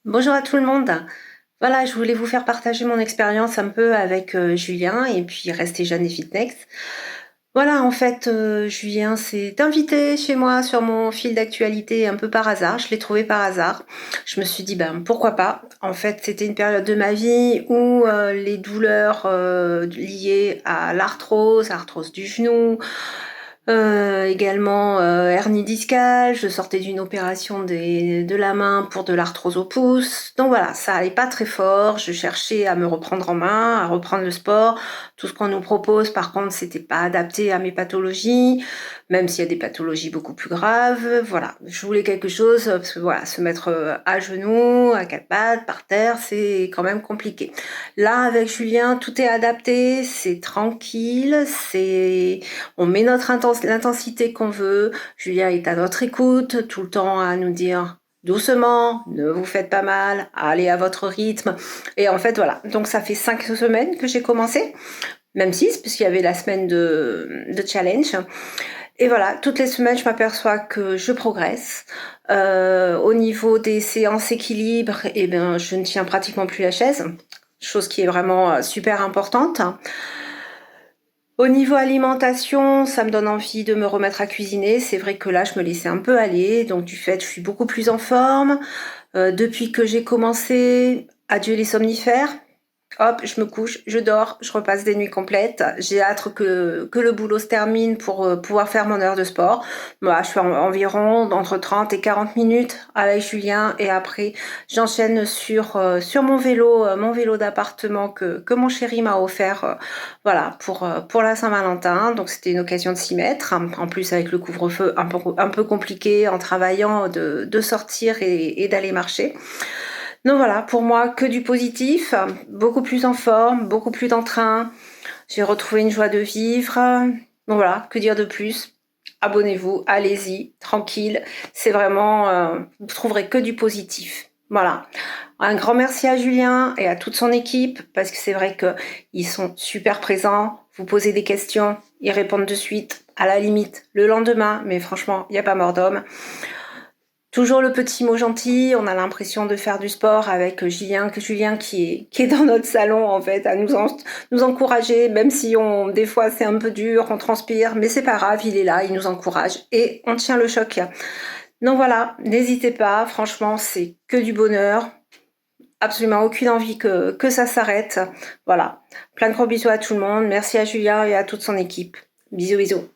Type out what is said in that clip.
Bonjour à tout le monde. Voilà, je voulais vous faire partager mon expérience un peu avec Julien et puis rester jeune et fitness. Voilà, en fait, Julien s'est invité chez moi sur mon fil d'actualité un peu par hasard. Je l'ai trouvé par hasard. Je me suis dit, ben pourquoi pas. En fait, c'était une période de ma vie où les douleurs liées à l'arthrose du genou, également hernie discale, je sortais d'une opération de la main pour de l'arthrose au pouce. Donc voilà, ça allait pas très fort, je cherchais à me reprendre en main, à reprendre le sport. Tout ce qu'on nous propose, par contre, c'était pas adapté à mes pathologies, même s'il y a des pathologies beaucoup plus graves. Voilà, je voulais quelque chose, parce que voilà, se mettre à genoux, à quatre pattes, par terre, c'est quand même compliqué. Là, avec Julien, tout est adapté, c'est tranquille, on met l'intensité qu'on veut. Julien est à notre écoute, tout le temps à nous dire doucement, ne vous faites pas mal, allez à votre rythme. Et en fait, voilà. Donc, ça fait 5 semaines que j'ai commencé, même 6, puisqu'il y avait la semaine de challenge. Et voilà, toutes les semaines, je m'aperçois que je progresse. Au niveau des séances équilibre, eh ben, je ne tiens pratiquement plus la chaise, chose qui est vraiment super importante. Au niveau alimentation, ça me donne envie de me remettre à cuisiner. C'est vrai que là, je me laissais un peu aller, donc du fait, je suis beaucoup plus en forme. Depuis que j'ai commencé, adieu les somnifères. Hop, je me couche, je dors, je repasse des nuits complètes. J'ai hâte que le boulot se termine pour pouvoir faire mon heure de sport. Moi, je fais environ entre 30 et 40 minutes avec Julien et après, j'enchaîne sur mon vélo d'appartement que mon chéri m'a offert voilà, pour la Saint-Valentin. Donc, c'était une occasion de s'y mettre. En plus, avec le couvre-feu un peu compliqué en travaillant, de sortir et d'aller marcher. Donc voilà, pour moi, que du positif, beaucoup plus en forme, beaucoup plus d'entrain. J'ai retrouvé une joie de vivre. Donc voilà, que dire de plus? Abonnez-vous, allez-y, tranquille. C'est vraiment, vous trouverez que du positif. Voilà. Un grand merci à Julien et à toute son équipe parce que c'est vrai qu'ils sont super présents. Vous posez des questions, ils répondent de suite, à la limite le lendemain, mais franchement, il n'y a pas mort d'homme. Toujours le petit mot gentil, on a l'impression de faire du sport avec Julien qui est dans notre salon en fait, à nous encourager, même si des fois c'est un peu dur, on transpire, mais c'est pas grave, il est là, il nous encourage et on tient le choc. Donc voilà, n'hésitez pas, franchement c'est que du bonheur, absolument aucune envie que ça s'arrête. Voilà, plein de gros bisous à tout le monde, merci à Julien et à toute son équipe. Bisous bisous.